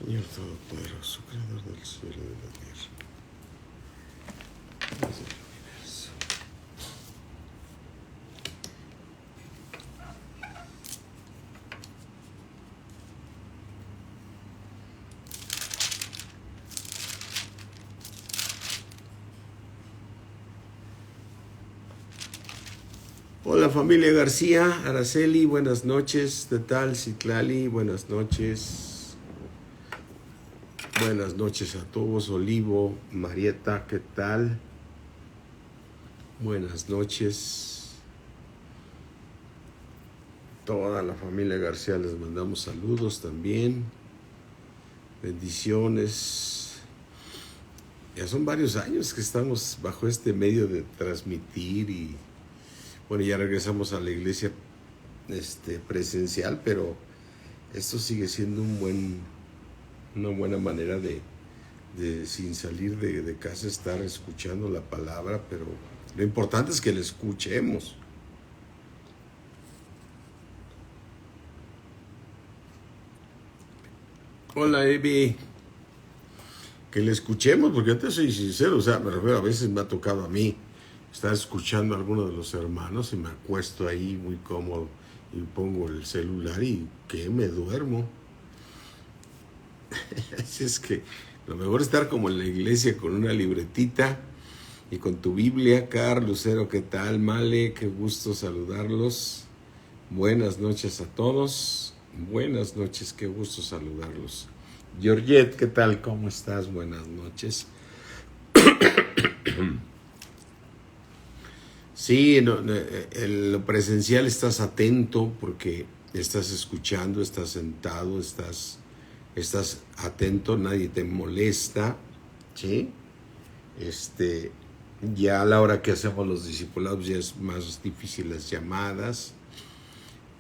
Señor Todopoderoso, Creador del cielo y de la tierra, Dios del universo. Hola familia García, Araceli, buenas noches. ¿Qué tal? Citlali, buenas noches. Buenas noches a todos. Olivo, Marieta, ¿qué tal? Buenas noches. Toda la familia García les mandamos saludos también. Bendiciones. Ya son varios años que estamos bajo este medio de transmitir y bueno, ya regresamos a la iglesia presencial, pero esto sigue siendo una buena manera de sin salir de casa estar escuchando la palabra, pero lo importante es que la escuchemos. Hola, Evi. Que la escuchemos, porque yo te soy sincero, o sea, me refiero, a veces me ha tocado a mí estar escuchando a alguno de los hermanos y me acuesto ahí muy cómodo y pongo el celular y que me duermo. Así es que lo mejor es estar como en la iglesia con una libretita y con tu Biblia. Carlos Lucero, ¿qué tal? Male, qué gusto saludarlos. Buenas noches a todos. Buenas noches, qué gusto saludarlos. Georgette, ¿qué tal? ¿Cómo estás? Buenas noches. Sí, en lo presencial estás atento porque estás escuchando, estás sentado, estás atento, nadie te molesta, ¿sí? Ya a la hora que hacemos los discipulados ya es más difícil las llamadas.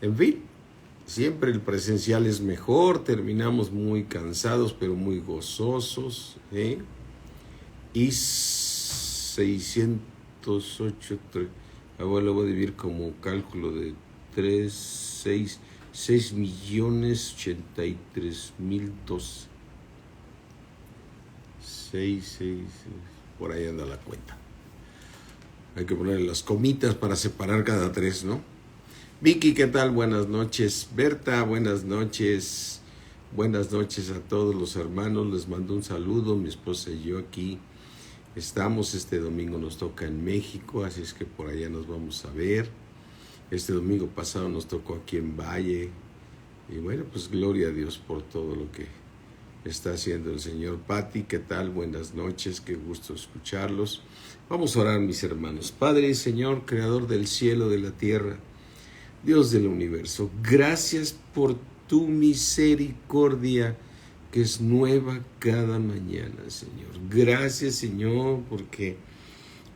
En fin, siempre el presencial es mejor, terminamos muy cansados pero muy gozosos, ¿eh? Y 608, lo voy a dividir como cálculo de 6.083.012. 6, por ahí anda la cuenta. Hay que ponerle las comitas para separar cada 3, ¿no? Vicky, ¿qué tal? Buenas noches. Berta, buenas noches. Buenas noches a todos los hermanos. Les mando un saludo. Mi esposa y yo aquí estamos. Este domingo nos toca en México, así es que por allá nos vamos a ver. Este domingo pasado nos tocó aquí en Valle. Y bueno, pues gloria a Dios por todo lo que está haciendo el Señor. Pati, ¿qué tal? Buenas noches, qué gusto escucharlos. Vamos a orar, mis hermanos. Padre y Señor, Creador del cielo, de la tierra, Dios del universo, gracias por tu misericordia que es nueva cada mañana, Señor. Gracias, Señor, porque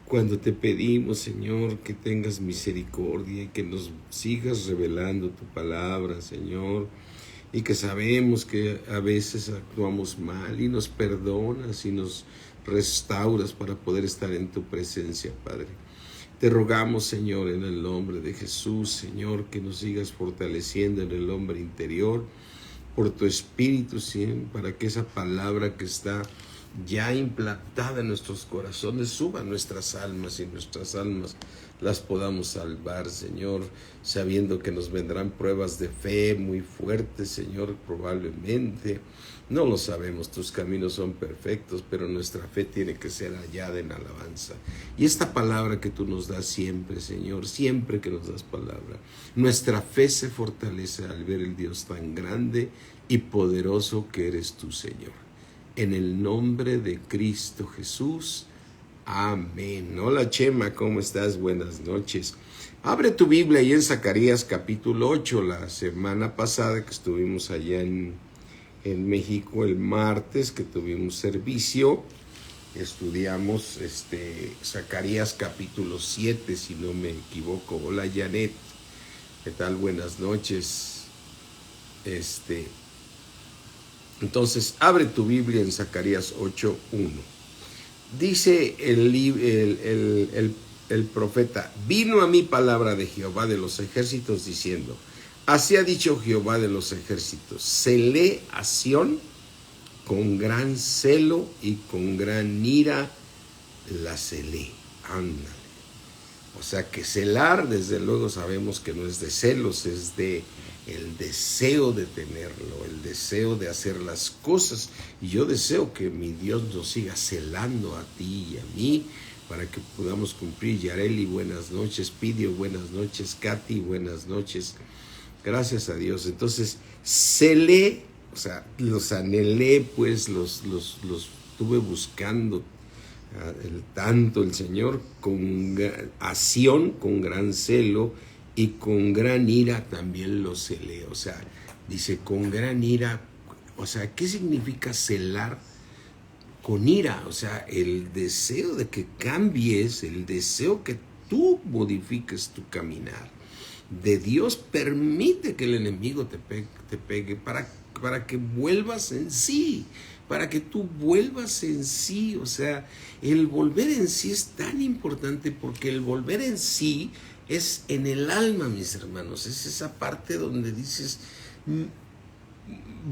cuando te pedimos, Señor, que tengas misericordia y que nos sigas revelando tu palabra, Señor, y que sabemos que a veces actuamos mal y nos perdonas y nos restauras para poder estar en tu presencia, Padre. Te rogamos, Señor, en el nombre de Jesús, Señor, que nos sigas fortaleciendo en el hombre interior por tu Espíritu, Señor, para que esa palabra que está ya implantada en nuestros corazones suba a nuestras almas y nuestras almas las podamos salvar, Señor, sabiendo que nos vendrán pruebas de fe muy fuertes, Señor, probablemente. No lo sabemos, tus caminos son perfectos, pero nuestra fe tiene que ser hallada en alabanza. Y esta palabra que tú nos das siempre, Señor, siempre que nos das palabra, nuestra fe se fortalece al ver el Dios tan grande y poderoso que eres tú, Señor. En el nombre de Cristo Jesús. Amén. Hola Chema, ¿cómo estás? Buenas noches. Abre tu Biblia ahí en Zacarías capítulo 8. La semana pasada que estuvimos allá en México, el martes que tuvimos servicio, estudiamos Zacarías capítulo 7, si no me equivoco. Hola Janet, ¿qué tal? Buenas noches. Entonces, abre tu Biblia en Zacarías 8:1. Dice el profeta: vino a mí palabra de Jehová de los ejércitos diciendo, así ha dicho Jehová de los ejércitos, celé a Sión con gran celo y con gran ira la celé. Ándale. O sea que celar, desde luego sabemos que no es de celos, es de el deseo de tenerlo, el deseo de hacer las cosas. Y yo deseo que mi Dios nos siga celando a ti y a mí para que podamos cumplir. Yareli, buenas noches. Pidio, buenas noches. Katy, buenas noches. Gracias a Dios. Entonces, celé, o sea, los anhelé, pues los estuve buscando tanto el Señor con acción, con gran celo y con gran ira también lo celé. O sea, dice con gran ira. O sea, ¿qué significa celar con ira? O sea, el deseo de que cambies, el deseo que tú modifiques tu caminar. De Dios permite que el enemigo te pegue para que vuelvas en sí, para que tú vuelvas en sí. O sea, el volver en sí es tan importante porque el volver en sí es en el alma, mis hermanos. Es esa parte donde dices,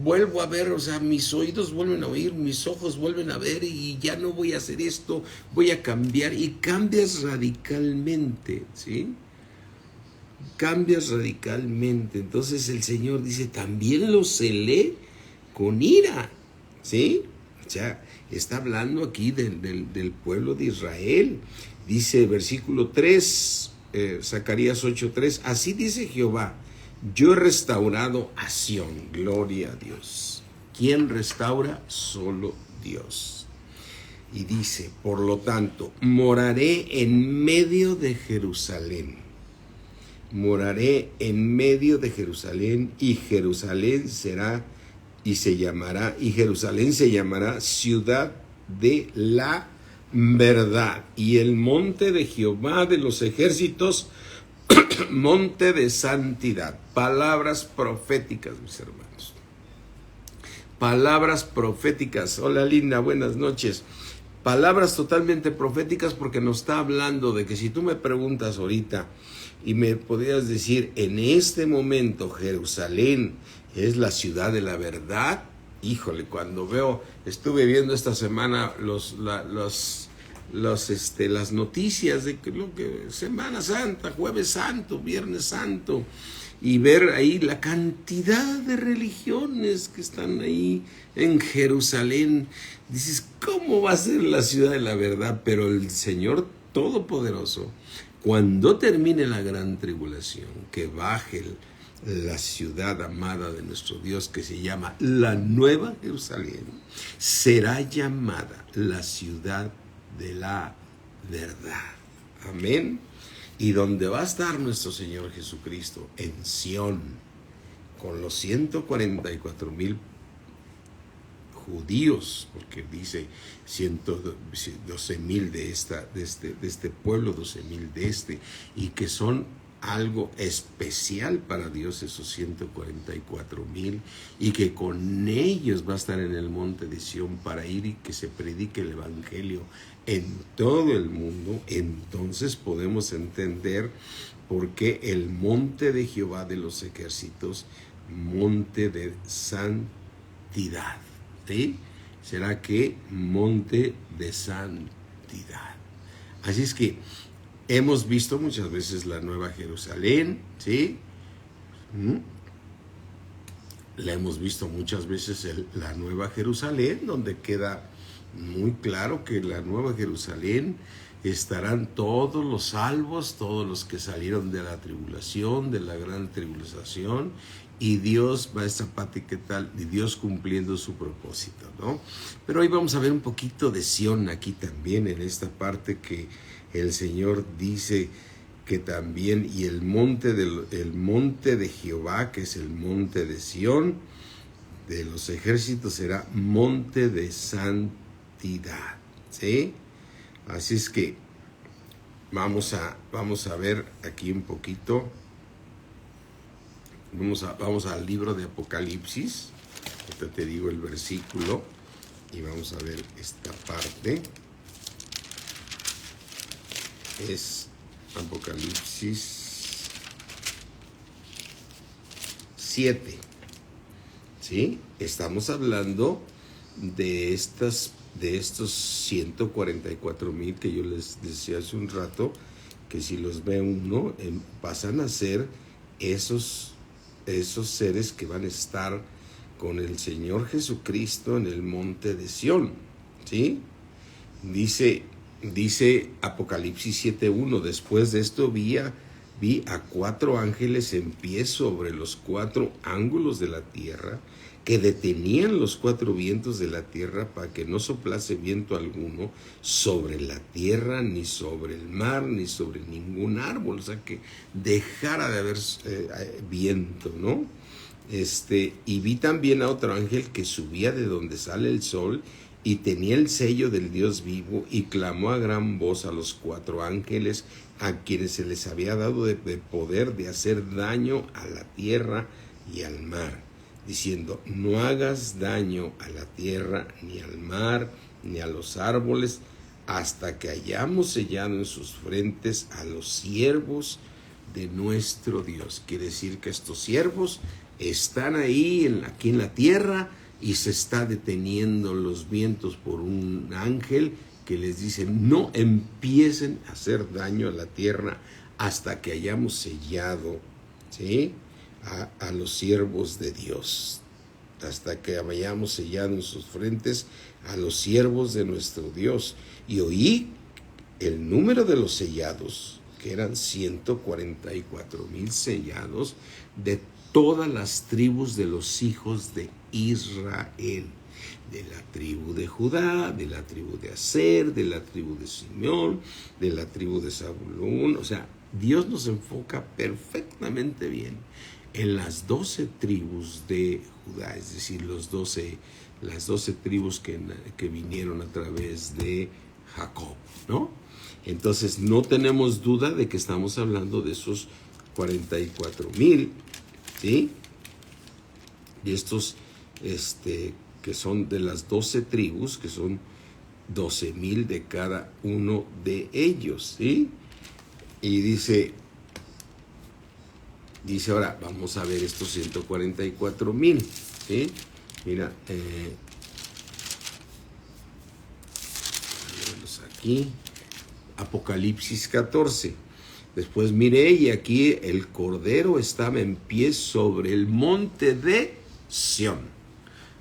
vuelvo a ver, o sea, mis oídos vuelven a oír, mis ojos vuelven a ver y ya no voy a hacer esto, voy a cambiar y cambias radicalmente, ¿sí? Cambias radicalmente. Entonces el Señor dice, también lo celé con ira, ¿sí? O sea, está hablando aquí del pueblo de Israel. Dice versículo 3, Zacarías 8:3, así dice Jehová, yo he restaurado a Sión, gloria a Dios. ¿Quién restaura? Solo Dios. Y dice, por lo tanto, moraré en medio de Jerusalén. Moraré en medio de Jerusalén y Jerusalén Jerusalén se llamará ciudad de la verdad y el monte de Jehová de los ejércitos, monte de santidad. Palabras proféticas, mis hermanos. Palabras proféticas. Hola Linda, buenas noches. Palabras totalmente proféticas porque nos está hablando de que si tú me preguntas ahorita, y me podrías decir, en este momento Jerusalén es la ciudad de la verdad. Híjole, cuando estuve viendo esta semana las noticias de lo que Semana Santa, Jueves Santo, Viernes Santo, y ver ahí la cantidad de religiones que están ahí en Jerusalén, dices, ¿cómo va a ser la ciudad de la verdad? Pero el Señor Todopoderoso, cuando termine la gran tribulación, que baje la ciudad amada de nuestro Dios, que se llama la Nueva Jerusalén, será llamada la ciudad de la verdad. Amén. Y donde va a estar nuestro Señor Jesucristo, en Sión, con los 144,000 judíos, porque dice 112,000 de este pueblo, 12,000 de este, y que son algo especial para Dios esos 144,000, y que con ellos va a estar en el monte de Sión para ir y que se predique el evangelio en todo el mundo. Entonces podemos entender por qué el monte de Jehová de los ejércitos, monte de santidad. ¿Sí? Será que monte de santidad. Así es que hemos visto muchas veces la Nueva Jerusalén, ¿sí? La hemos visto muchas veces la Nueva Jerusalén, donde queda muy claro que en la Nueva Jerusalén estarán todos los salvos, todos los que salieron de la tribulación, de la gran tribulación, y Dios va a esta parte, ¿qué tal? Y Dios cumpliendo su propósito, ¿no? Pero hoy vamos a ver un poquito de Sión aquí también, en esta parte que el Señor dice que también, y el monte de Jehová, que es el monte de Sión, de los ejércitos, será monte de santidad, ¿sí? Así es que vamos a ver aquí un poquito. Vamos al libro de Apocalipsis. Ahorita te digo el versículo y vamos a ver esta parte. Es Apocalipsis 7. ¿Sí? Estamos hablando de estos 144,000 que yo les decía hace un rato, que si los ve uno, pasan a ser esos seres que van a estar con el Señor Jesucristo en el monte de Sión, ¿sí? Dice Apocalipsis 7:1, después de esto vi a 4 ángeles en pie sobre los 4 ángulos de la tierra, que detenían los 4 vientos de la tierra para que no soplase viento alguno sobre la tierra, ni sobre el mar, ni sobre ningún árbol, o sea, que dejara de haber viento, ¿no? Y vi también a otro ángel que subía de donde sale el sol y tenía el sello del Dios vivo, y clamó a gran voz a los 4 ángeles a quienes se les había dado de poder de hacer daño a la tierra y al mar, diciendo: no hagas daño a la tierra, ni al mar, ni a los árboles, hasta que hayamos sellado en sus frentes a los siervos de nuestro Dios. Quiere decir que estos siervos están ahí aquí en la tierra, y se está deteniendo los vientos por un ángel que les dice: no empiecen a hacer daño a la tierra hasta que hayamos sellado, ¿sí?, a los siervos de Dios, hasta que hayamos sellado en sus frentes a los siervos de nuestro Dios. Y oí el número de los sellados, que eran 144,000 sellados de todas las tribus de los hijos de Israel, de la tribu de Judá, de la tribu de Aser, de la tribu de Simeón, de la tribu de Zabulón. O sea, Dios nos enfoca perfectamente bien en las 12 tribus de Judá, es decir, las 12 tribus que vinieron a través de Jacob, ¿no? Entonces no tenemos duda de que estamos hablando de esos 44,000, ¿sí? Y estos que son de las 12 tribus, que son 12,000 de cada uno de ellos, ¿sí? Y dice ahora, vamos a ver estos 144,000, ¿sí? Mira, aquí, Apocalipsis 14. Después miré, y aquí el Cordero estaba en pie sobre el monte de Sión.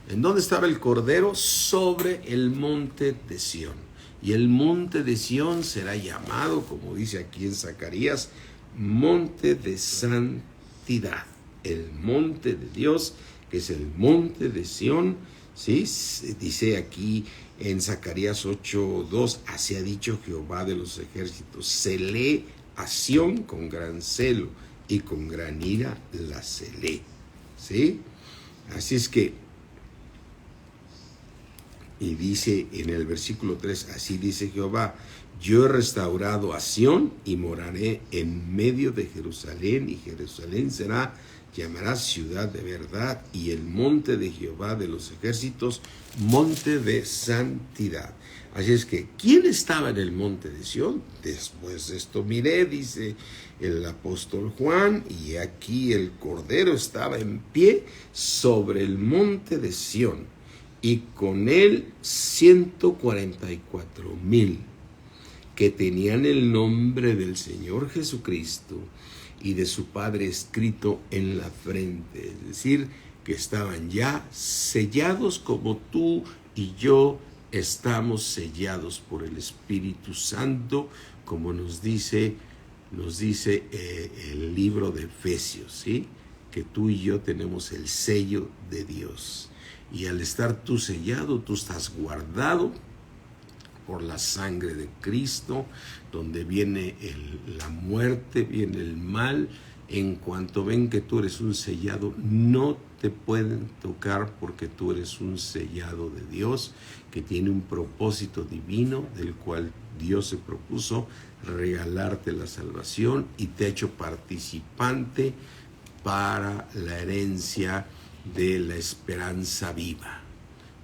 ¿En dónde estaba el Cordero? Sobre el monte de Sión. Y el monte de Sión será llamado, como dice aquí en Zacarías, monte de santidad. El monte de Dios, que es el monte de Sión, ¿sí? Dice aquí en Zacarías 8:2, así ha dicho Jehová de los ejércitos: celé a Sión con gran celo, y con gran ira la celé, ¿sí? Así es que, y dice en el versículo 3, así dice Jehová: yo he restaurado a Sión y moraré en medio de Jerusalén, y Jerusalén llamará ciudad de verdad, y el monte de Jehová de los ejércitos, monte de santidad. Así es que, ¿quién estaba en el monte de Sión? Después de esto miré, dice el apóstol Juan, y aquí el Cordero estaba en pie sobre el monte de Sión, y con él 144,000 que tenían el nombre del Señor Jesucristo y de su Padre escrito en la frente. Es decir, que estaban ya sellados como tú y yo estamos sellados por el Espíritu Santo, como nos dice el libro de Efesios, ¿sí? Que tú y yo tenemos el sello de Dios. Y al estar tú sellado, tú estás guardado por la sangre de Cristo, donde viene la muerte, viene el mal. En cuanto ven que tú eres un sellado, no te pueden tocar, porque tú eres un sellado de Dios, que tiene un propósito divino, del cual Dios se propuso regalarte la salvación, y te ha hecho participante para la herencia de la esperanza viva,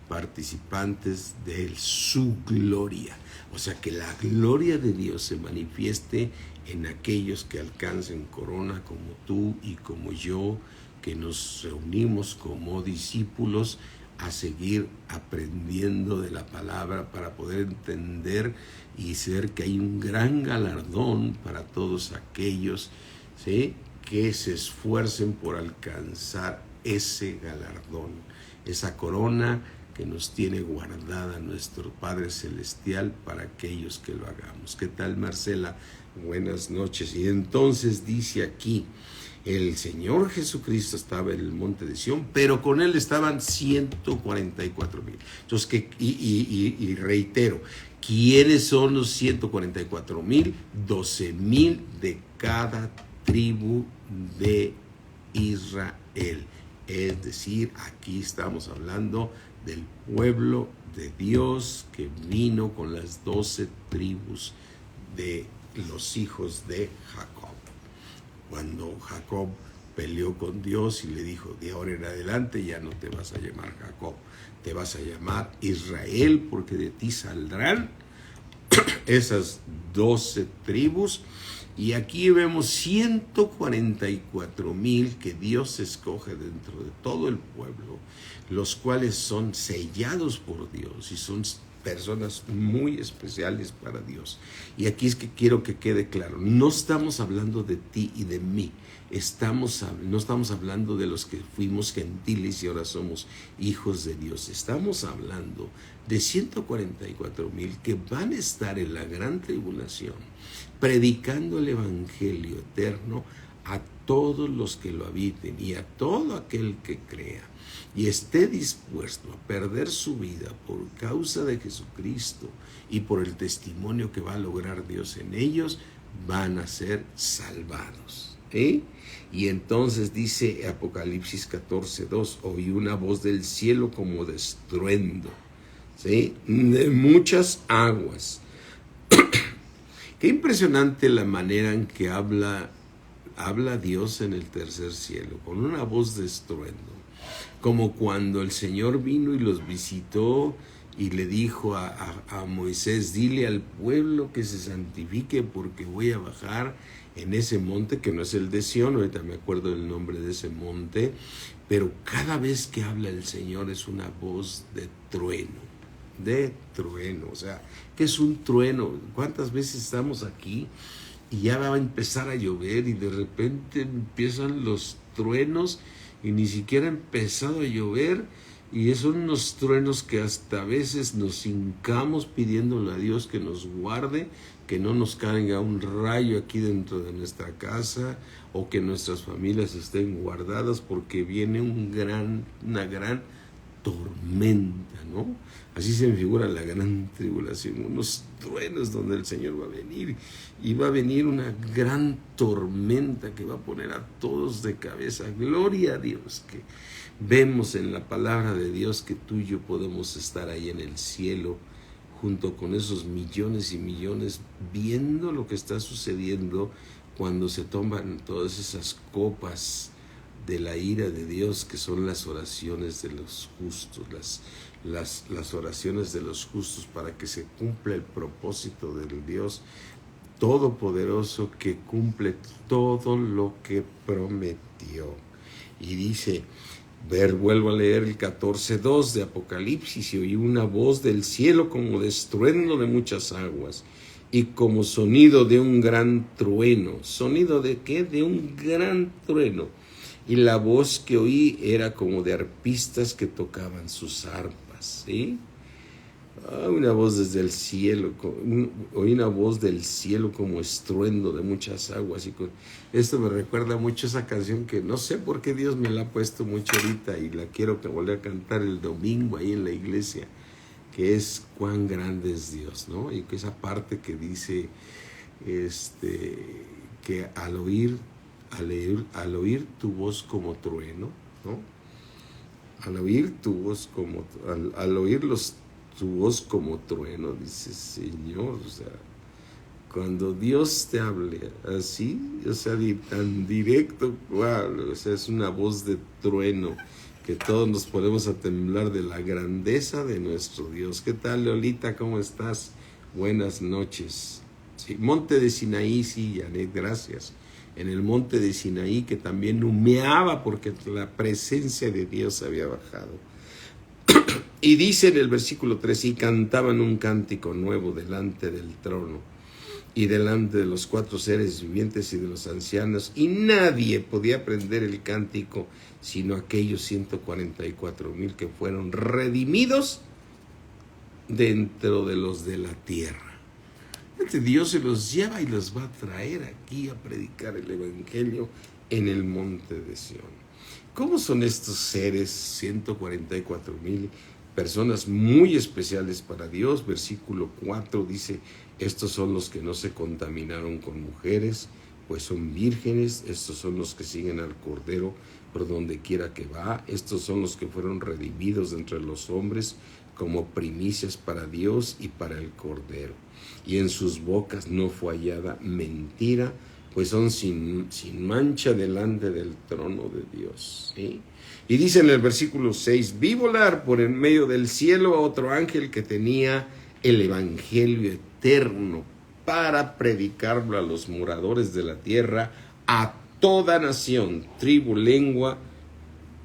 participantes de su gloria. O sea, que la gloria de Dios se manifieste en aquellos que alcancen corona, como tú y como yo, que nos reunimos como discípulos a seguir aprendiendo de la palabra para poder entender y saber que hay un gran galardón para todos aquellos, ¿sí?, que se esfuercen por alcanzar ese galardón, esa corona que nos tiene guardada nuestro Padre Celestial para aquellos que lo hagamos. ¿Qué tal, Marcela? Buenas noches. Y entonces dice aquí, el Señor Jesucristo estaba en el monte de Sión, pero con él estaban 144,000. Entonces, y reitero, ¿quiénes son los 144,000? 12,000 de cada tribu de Israel. Es decir, aquí estamos hablando del pueblo de Dios que vino con las 12 tribus de los hijos de Jacob. Cuando Jacob peleó con Dios y le dijo, de ahora en adelante ya no te vas a llamar Jacob, te vas a llamar Israel, porque de ti saldrán esas 12 tribus. Y aquí vemos 144,000 que Dios escoge dentro de todo el pueblo, los cuales son sellados por Dios y son personas muy especiales para Dios. Y aquí es que quiero que quede claro, no estamos hablando de ti y de mí, no estamos hablando de los que fuimos gentiles y ahora somos hijos de Dios. Estamos hablando de 144,000 que van a estar en la gran tribulación, predicando el evangelio eterno a todos los que lo habiten y a todo aquel que crea y esté dispuesto a perder su vida por causa de Jesucristo y por el testimonio que va a lograr Dios en ellos, van a ser salvados. Y entonces dice Apocalipsis 14:2, oí una voz del cielo como de estruendo, ¿sí?, de muchas aguas. Qué impresionante la manera en que habla Dios en el tercer cielo, con una voz de estruendo, como cuando el Señor vino y los visitó y le dijo a Moisés, dile al pueblo que se santifique porque voy a bajar en ese monte, que no es el de Sión, ahorita me acuerdo del nombre de ese monte, pero cada vez que habla el Señor es una voz de trueno, o sea, ¿qué es un trueno? ¿Cuántas veces estamos aquí y ya va a empezar a llover y de repente empiezan los truenos y ni siquiera ha empezado a llover y son unos truenos que hasta a veces nos hincamos pidiéndole a Dios que nos guarde, que no nos caiga un rayo aquí dentro de nuestra casa o que nuestras familias estén guardadas porque viene una gran tormenta, ¿no? Así se me figura la gran tribulación, unos truenos donde el Señor va a venir y va a venir una gran tormenta que va a poner a todos de cabeza. Gloria a Dios que vemos en la palabra de Dios que tú y yo podemos estar ahí en el cielo junto con esos millones y millones viendo lo que está sucediendo cuando se toman todas esas copas de la ira de Dios, que son las oraciones de los justos, las oraciones de los justos para que se cumpla el propósito del Dios Todopoderoso que cumple todo lo que prometió. Y dice, vuelvo a leer el 14:2 de Apocalipsis, y oí una voz del cielo como de estruendo de muchas aguas y como sonido de un gran trueno. ¿Sonido de qué? De un gran trueno. Y la voz que oí era como de arpistas que tocaban sus arpas, ¿sí? Una voz desde el cielo, oí una voz del cielo como estruendo de muchas aguas. Y esto me recuerda mucho esa canción que no sé por qué Dios me la ha puesto mucho ahorita y la quiero que volver a cantar el domingo ahí en la iglesia, que es Cuán grande es Dios, ¿no? Y que esa parte que dice que al oír tu voz como trueno, ¿no? Al oír tu voz tu voz como trueno, dice Señor, o sea, cuando Dios te hable así, o sea, tan directo, wow, o sea, es una voz de trueno que todos nos ponemos a temblar de la grandeza de nuestro Dios. ¿Qué tal, Lolita? ¿Cómo estás? Buenas noches. Sí, monte de Sinaí, sí, Janet, gracias. En el monte de Sinaí, que también humeaba porque la presencia de Dios había bajado. Y dice en el versículo 3, y cantaban un cántico nuevo delante del trono y delante de los 4 seres vivientes y de los ancianos, y nadie podía aprender el cántico sino aquellos 144,000 que fueron redimidos dentro de los de la tierra. Dios se los lleva y los va a traer aquí a predicar el evangelio en el monte de Sión. ¿Cómo son estos seres? 144,000 personas muy especiales para Dios. Versículo 4 dice, estos son los que no se contaminaron con mujeres, pues son vírgenes. Estos son los que siguen al Cordero por donde quiera que va. Estos son los que fueron redimidos entre los hombres como primicias para Dios y para el Cordero. Y en sus bocas no fue hallada mentira, pues son sin mancha delante del trono de Dios. ¿Sí? Y dice en el versículo 6, vi volar por en medio del cielo a otro ángel que tenía el evangelio eterno para predicarlo a los moradores de la tierra, a toda nación, tribu, lengua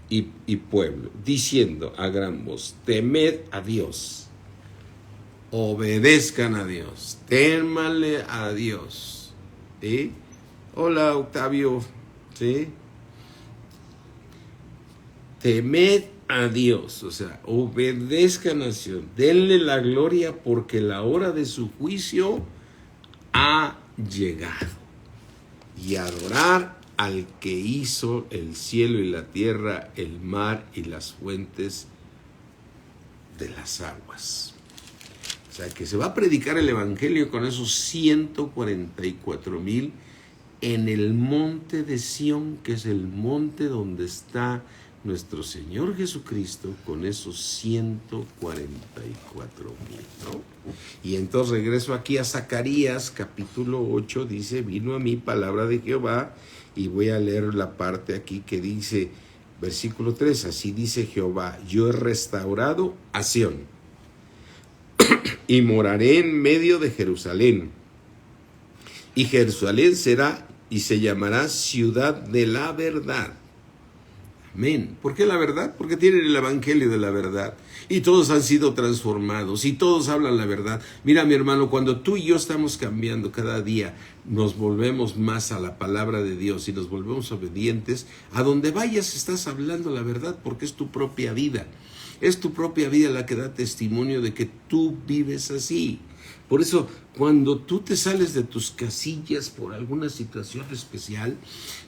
y pueblo, diciendo a gran voz, temed a Dios, obedezcan a Dios, témanle a Dios. ¿Sí? Hola, Octavio. ¿Sí? Temed a Dios, o sea, obedezcan a Dios, denle la gloria porque la hora de su juicio ha llegado. Y adorar al que hizo el cielo y la tierra, el mar y las fuentes de las aguas. O sea, que se va a predicar el evangelio con esos 144,000 en el monte de Sión, que es el monte donde está nuestro Señor Jesucristo, con esos 144,000, ¿no? Y entonces regreso aquí a Zacarías, capítulo 8, dice, vino a mí palabra de Jehová, y voy a leer la parte aquí que dice, versículo 3, así dice Jehová, yo he restaurado a Sión, y moraré en medio de Jerusalén, y Jerusalén será y se llamará ciudad de la verdad. Amén. ¿Por qué la verdad? Porque tienen el evangelio de la verdad. Y todos han sido transformados. Y todos hablan la verdad. Mira, mi hermano, cuando tú y yo estamos cambiando cada día, nos volvemos más a la palabra de Dios y nos volvemos obedientes. A donde vayas estás hablando la verdad porque es tu propia vida. Es tu propia vida la que da testimonio de que tú vives así. Por eso, cuando tú te sales de tus casillas por alguna situación especial,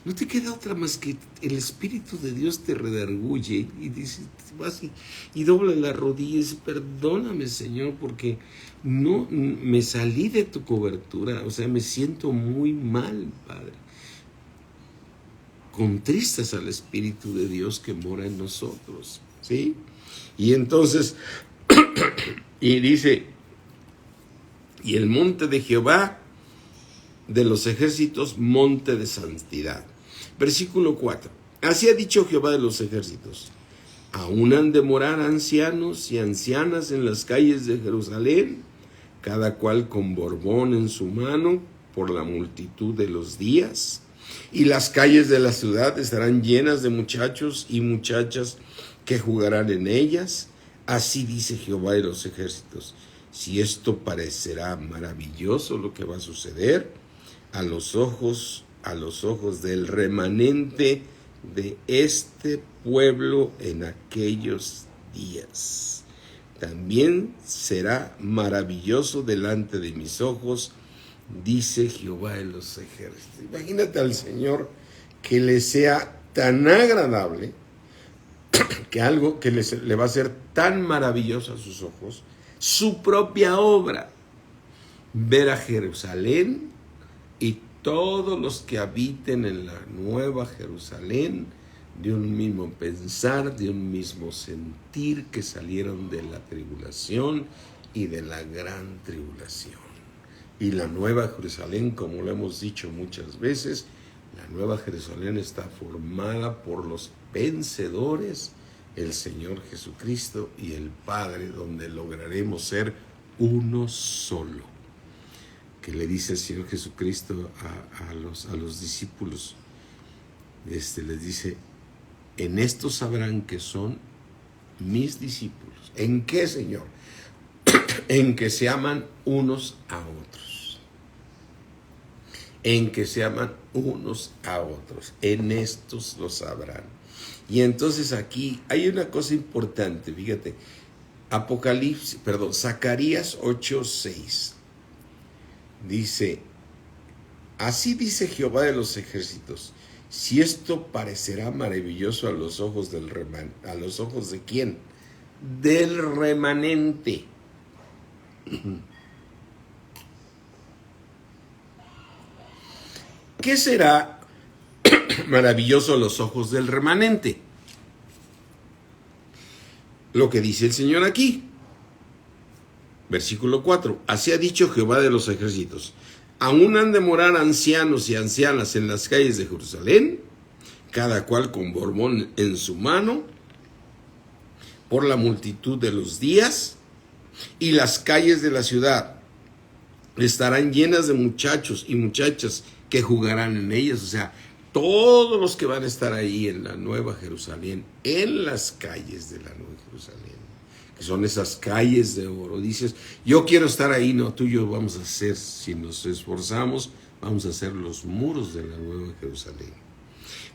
no te queda otra más que el Espíritu de Dios te redarguye y dice, vas y dobla la rodilla y dice, perdóname, Señor, porque no me salí de tu cobertura, o sea, me siento muy mal, Padre. Contristas al Espíritu de Dios que mora en nosotros, ¿sí? Y entonces, y dice, y el monte de Jehová de los ejércitos, monte de santidad. Versículo 4. Así ha dicho Jehová de los ejércitos. Aún han de morar ancianos y ancianas en las calles de Jerusalén, cada cual con borbón en su mano por la multitud de los días. Y las calles de la ciudad estarán llenas de muchachos y muchachas que jugarán en ellas. Así dice Jehová de los ejércitos. Si esto parecerá maravilloso lo que va a suceder a los ojos del remanente de este pueblo en aquellos días, también será maravilloso delante de mis ojos, dice Jehová de los ejércitos. Imagínate al Señor que le sea tan agradable, que algo que le va a ser tan maravilloso a sus ojos, su propia obra, ver a Jerusalén y todos los que habiten en la nueva Jerusalén de un mismo pensar, de un mismo sentir, que salieron de la tribulación y de la gran tribulación. Y la nueva Jerusalén, como lo hemos dicho muchas veces, la nueva Jerusalén está formada por los vencedores, el Señor Jesucristo y el Padre, donde lograremos ser uno solo. Que le dice el Señor Jesucristo a los discípulos, les dice, en esto sabrán que son mis discípulos. ¿En qué, Señor? En que se aman unos a otros. En que se aman unos a otros. En estos lo sabrán. Y entonces aquí hay una cosa importante, fíjate. Zacarías 8:6. Dice, así dice Jehová de los ejércitos, si esto parecerá maravilloso a los ojos del remanente. ¿A los ojos de quién? Del remanente. ¿Qué será maravilloso a los ojos del remanente? Lo que dice el Señor aquí. Versículo 4. Así ha dicho Jehová de los ejércitos. Aún han de morar ancianos y ancianas en las calles de Jerusalén, cada cual con borbón en su mano, por la multitud de los días, y las calles de la ciudad estarán llenas de muchachos y muchachas que jugarán en ellas. O sea, todos los que van a estar ahí en la Nueva Jerusalén, en las calles de la Nueva Jerusalén, que son esas calles de oro. Dices, yo quiero estar ahí. No, tú y yo vamos a hacer, si nos esforzamos, vamos a hacer los muros de la Nueva Jerusalén.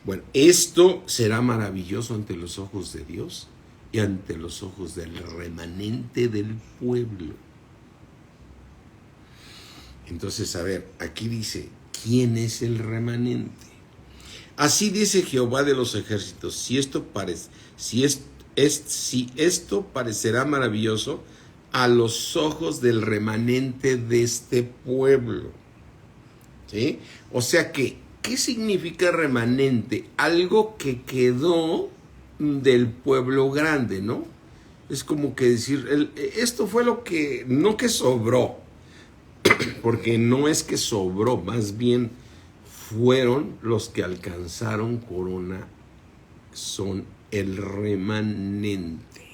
Bueno, esto será maravilloso ante los ojos de Dios y ante los ojos del remanente del pueblo. Entonces, a ver, aquí dice, ¿quién es el remanente? Así dice Jehová de los ejércitos, si esto parecerá maravilloso a los ojos del remanente de este pueblo. ¿Sí? O sea que, ¿qué significa remanente? Algo que quedó del pueblo grande, ¿no? Es como que decir, esto fue lo que, no que sobró, porque no es que sobró, más bien fueron los que alcanzaron corona, son el remanente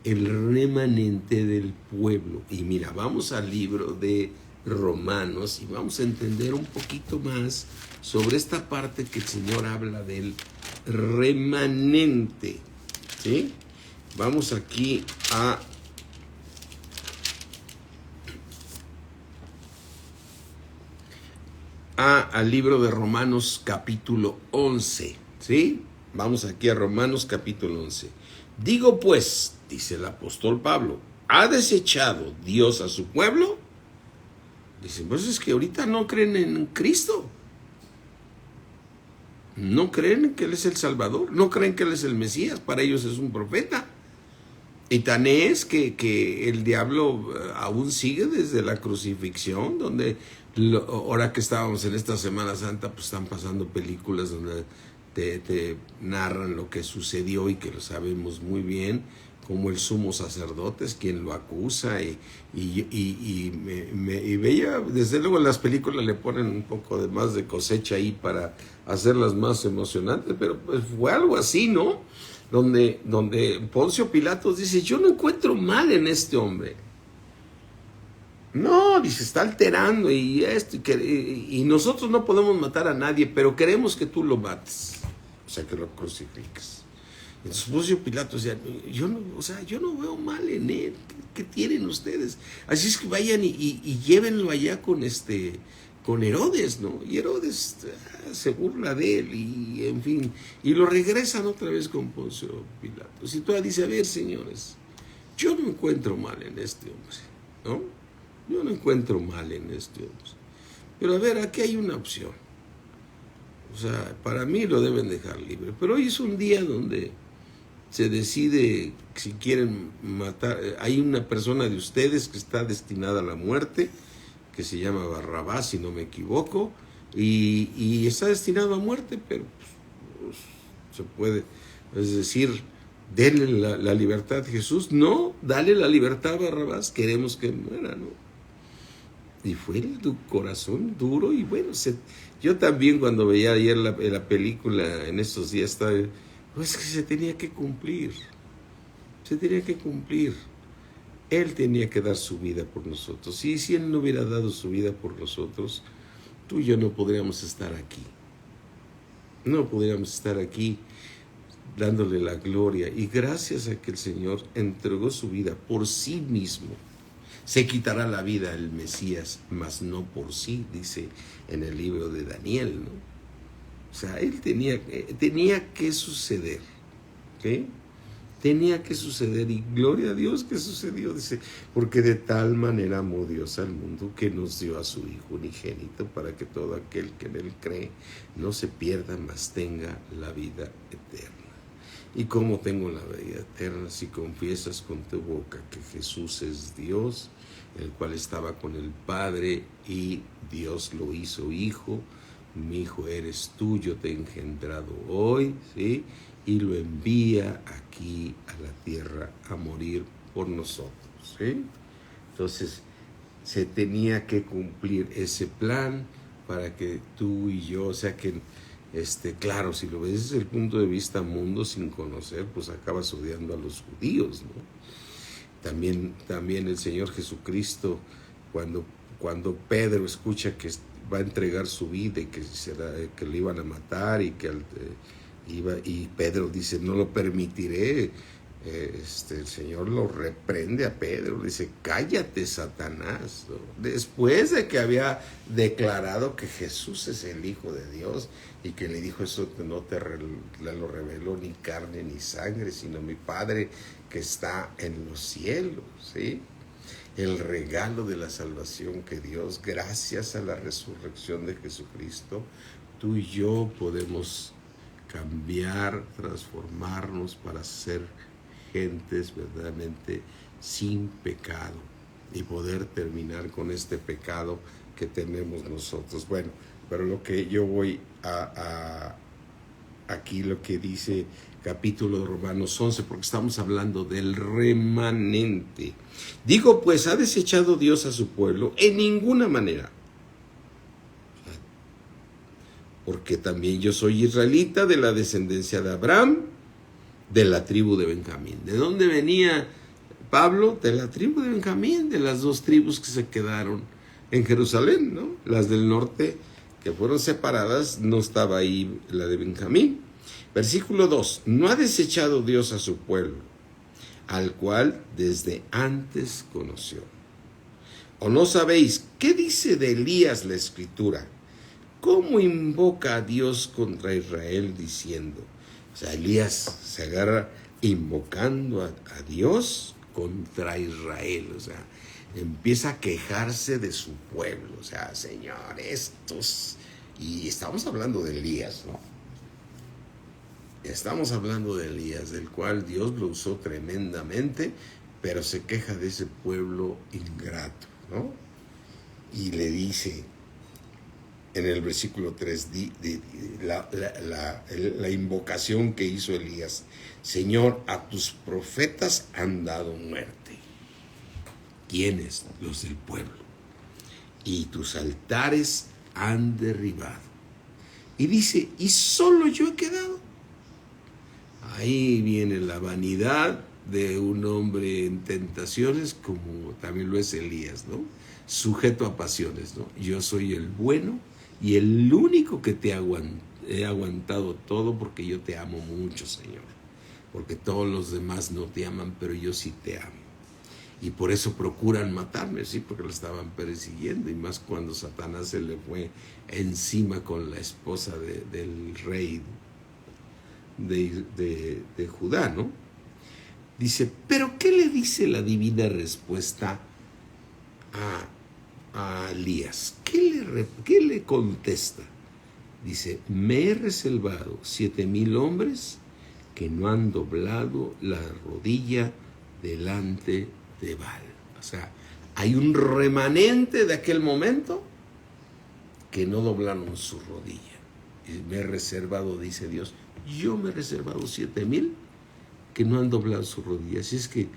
del pueblo. Y mira, vamos al libro de Romanos y vamos a entender un poquito más sobre esta parte que el Señor habla del remanente, ¿sí? Vamos aquí al libro de Romanos capítulo 11, ¿sí? Vamos aquí a Romanos capítulo 11. Digo pues, dice el apóstol Pablo, ¿ha desechado Dios a su pueblo? Dicen, pues es que ahorita no creen en Cristo. No creen que Él es el Salvador, no creen que Él es el Mesías, para ellos es un profeta. Y tan es que el diablo aún sigue desde la crucifixión, donde ahora que estábamos en esta Semana Santa, pues están pasando películas donde te narran lo que sucedió y que lo sabemos muy bien, como el sumo sacerdote es quien lo acusa y veía, desde luego las películas le ponen un poco de más de cosecha ahí para hacerlas más emocionantes, pero pues fue algo así, ¿no? Donde Poncio Pilatos dice, yo no encuentro mal en este hombre. No, dice, está alterando y esto, y nosotros no podemos matar a nadie, pero queremos que tú lo mates, o sea, que lo crucifiques. Entonces Poncio Pilatos decía, yo no veo mal en él, ¿qué tienen ustedes? Así es que vayan y llévenlo allá con Herodes, ¿no? Y Herodes se burla de él y en fin, y lo regresan otra vez con Poncio Pilatos. Y todavía dice, a ver, señores, yo no encuentro mal en este hombre, ¿no? Yo no encuentro mal en este hombre. Pero a ver, aquí hay una opción. O sea, para mí lo deben dejar libre. Pero hoy es un día donde se decide si quieren matar. Hay una persona de ustedes que está destinada a la muerte, que se llama Barrabás, si no me equivoco, y está destinado a muerte, pero pues, se puede, es decir, denle la libertad a Jesús. No, dale la libertad a Barrabás, queremos que muera, ¿no? Y fue el corazón duro y bueno, yo también cuando veía ayer la película en estos días, estaba, pues que se tenía que cumplir. Él tenía que dar su vida por nosotros. Y si Él no hubiera dado su vida por nosotros, tú y yo no podríamos estar aquí. No podríamos estar aquí. dándole la gloria. Y gracias a que el Señor entregó su vida por sí mismo, se quitará la vida el Mesías, mas no por sí, dice en el libro de Daniel, ¿no? O sea, él tenía que suceder, ¿ok? Tenía que suceder, y gloria a Dios que sucedió, dice, porque de tal manera amó Dios al mundo que nos dio a su Hijo unigénito, para que todo aquel que en él cree no se pierda, mas tenga la vida eterna. ¿Y cómo tengo la vida eterna? Si confiesas con tu boca que Jesús es Dios, el cual estaba con el Padre y Dios lo hizo Hijo. Mi Hijo eres tú, yo te he engendrado hoy, ¿sí? Y lo envía aquí a la tierra a morir por nosotros, ¿sí? Entonces, se tenía que cumplir ese plan para que tú y yo, o sea que, claro, si lo ves desde el punto de vista mundo sin conocer, pues acabas odiando a los judíos, ¿no? También el Señor Jesucristo, cuando Pedro escucha que va a entregar su vida y que le iban a matar y y Pedro dice, no lo permitiré, el Señor lo reprende a Pedro, dice, cállate, Satanás, ¿no? Después de que había declarado que Jesús es el Hijo de Dios y que le dijo, eso no te lo reveló ni carne ni sangre, sino mi Padre que está en los cielos, ¿sí? El regalo de la salvación que Dios, gracias a la resurrección de Jesucristo, tú y yo podemos cambiar, transformarnos para ser gentes verdaderamente sin pecado y poder terminar con este pecado que tenemos nosotros. Bueno, pero lo que yo voy aquí lo que dice capítulo de Romanos 11, porque estamos hablando del remanente. Digo, pues, ¿ha desechado Dios a su pueblo? En ninguna manera. Porque también yo soy israelita, de la descendencia de Abraham, de la tribu de Benjamín. ¿De dónde venía Pablo? De la tribu de Benjamín, de las dos tribus que se quedaron en Jerusalén, ¿no? Las del norte, que fueron separadas, no estaba ahí la de Benjamín. Versículo 2, no ha desechado Dios a su pueblo, al cual desde antes conoció. ¿O no sabéis qué dice de Elías la Escritura? ¿Cómo invoca a Dios contra Israel diciendo? O sea, Elías se agarra invocando a Dios contra Israel, o sea, empieza a quejarse de su pueblo, o sea, Señor, estos... Y estamos hablando de Elías, ¿no? Estamos hablando de Elías, del cual Dios lo usó tremendamente, pero se queja de ese pueblo ingrato, ¿no? Y le dice en el versículo 3, la invocación que hizo Elías: Señor, a tus profetas han dado muerte. ¿Quiénes? Los del pueblo. Y tus altares han derribado. Y dice, y solo yo he quedado. Ahí viene la vanidad de un hombre en tentaciones, como también lo es Elías, ¿no? Sujeto a pasiones, ¿no? Yo soy el bueno y el único que he aguantado todo, porque yo te amo mucho, Señor. Porque todos los demás no te aman, pero yo sí te amo. Y por eso procuran matarme, sí, porque lo estaban persiguiendo, y más cuando Satanás se le fue encima con la esposa del rey de Judá, ¿no? Dice, pero ¿qué le dice la divina respuesta a Elías? ¿Qué le contesta? Dice, me he reservado 7,000 hombres que no han doblado la rodilla delante de Baal. O sea, hay un remanente de aquel momento que no doblaron su rodilla. Y me he reservado, dice Dios, yo me he reservado 7,000 que no han doblado su rodilla. Así es que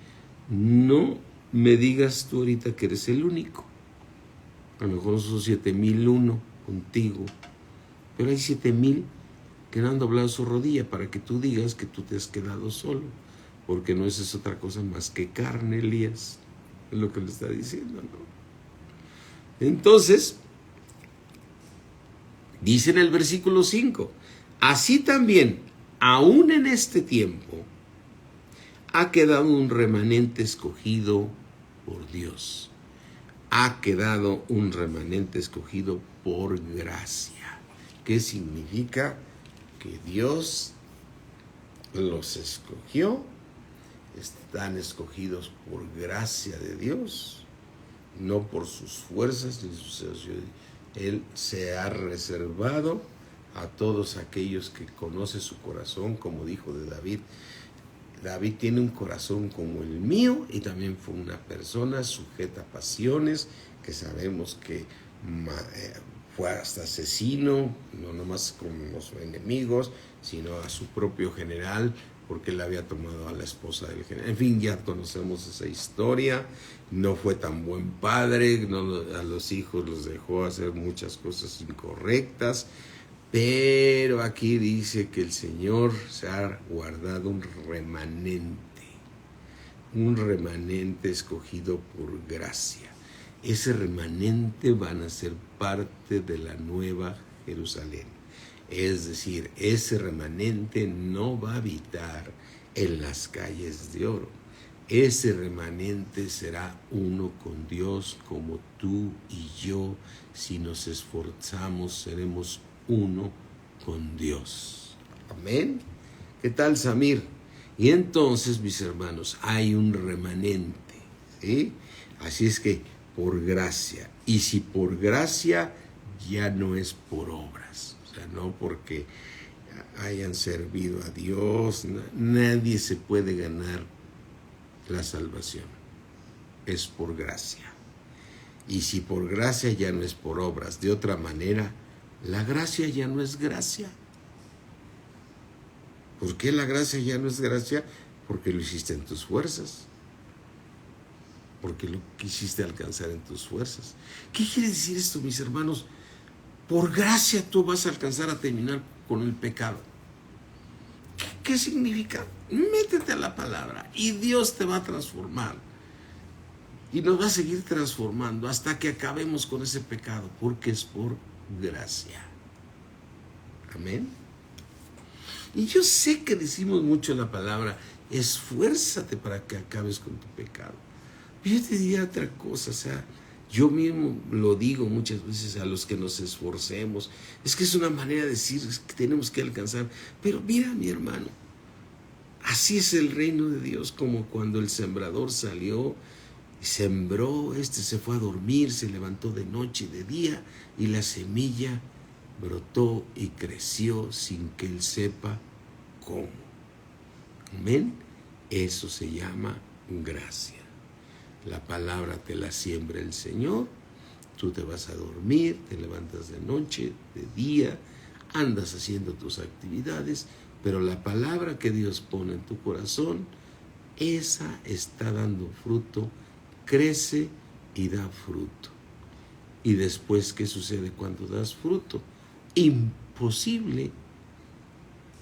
no me digas tú ahorita que eres el único. A lo mejor son 7,001 contigo, pero hay 7,000 que no han doblado su rodilla, para que tú digas que tú te has quedado solo, porque no es otra cosa más que carne, Elías. Es lo que le está diciendo, ¿no? Entonces, dice en el versículo 5, así también aún en este tiempo, ha quedado un remanente escogido por Dios. Ha quedado un remanente escogido por gracia. ¿Qué significa? Que Dios los escogió, están escogidos por gracia de Dios, no por sus fuerzas ni sus acciones. Él se ha reservado a todos aquellos que conocen su corazón, como dijo de David. David tiene un corazón como el mío y también fue una persona sujeta a pasiones, que sabemos que fue hasta asesino, no nomás con los enemigos, sino a su propio general, porque él había tomado a la esposa del general. En fin, ya conocemos esa historia. No fue tan buen padre, a los hijos los dejó hacer muchas cosas incorrectas. Pero aquí dice que el Señor se ha guardado un remanente escogido por gracia. Ese remanente van a ser parte de la nueva Jerusalén. Es decir, ese remanente no va a habitar en las calles de oro. Ese remanente será uno con Dios, como tú y yo. Si nos esforzamos, seremos uno con Dios. Amén. ¿Qué tal, Samir? Y entonces, mis hermanos, hay un remanente, ¿sí? Así es que por gracia. Y si por gracia, ya no es por obras. O sea, no porque hayan servido a Dios. Nadie se puede ganar la salvación. Es por gracia. Y si por gracia, ya no es por obras. De otra manera, la gracia ya no es gracia. ¿Por qué la gracia ya no es gracia? Porque lo hiciste en tus fuerzas. Porque lo quisiste alcanzar en tus fuerzas. ¿Qué quiere decir esto, mis hermanos? Por gracia tú vas a alcanzar a terminar con el pecado. ¿Qué significa? Métete a la palabra y Dios te va a transformar. Y nos va a seguir transformando hasta que acabemos con ese pecado, porque es por gracia. Amén. Y yo sé que decimos mucho la palabra, esfuérzate para que acabes con tu pecado. Pero yo te diría otra cosa, o sea, yo mismo lo digo muchas veces a los que nos esforcemos. Es que es una manera de decir que tenemos que alcanzar. Pero mira, mi hermano, así es el reino de Dios, como cuando el sembrador salió y sembró, se fue a dormir, se levantó de noche y de día, y la semilla brotó y creció sin que él sepa cómo. Amén. Eso se llama gracia. La palabra te la siembra el Señor, tú te vas a dormir, te levantas de noche, de día, andas haciendo tus actividades, pero la palabra que Dios pone en tu corazón, esa está dando fruto, crece y da fruto. Y después, ¿qué sucede cuando das fruto? Imposible